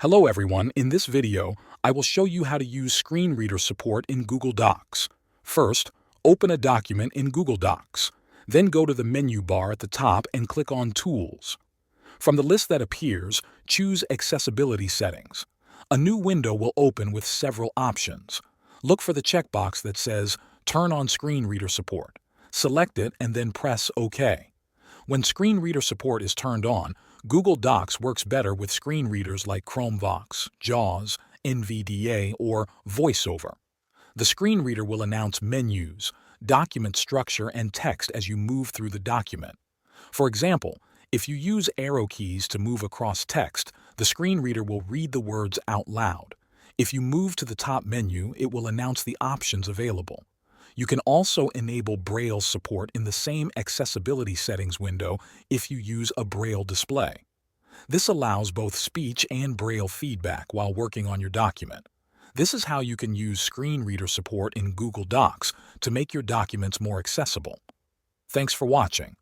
Hello everyone, in this video, I will show you how to use screen reader support in Google Docs. First, open a document in Google Docs. Then go to the menu bar at the top and click on Tools. From the list that appears, choose Accessibility Settings. A new window will open with several options. Look for the checkbox that says Turn on Screen Reader Support. Select it and then press OK. When screen reader support is turned on, Google Docs works better with screen readers like Chromevox, JAWS, NVDA, or VoiceOver. The screen reader will announce menus, document structure, and text as you move through the document. For example, if you use arrow keys to move across text, the screen reader will read the words out loud. If you move to the top menu, it will announce the options available. You can also enable Braille support in the same accessibility settings window if you use a Braille display. This allows both speech and Braille feedback while working on your document. This is how you can use screen reader support in Google Docs to make your documents more accessible. Thanks for watching.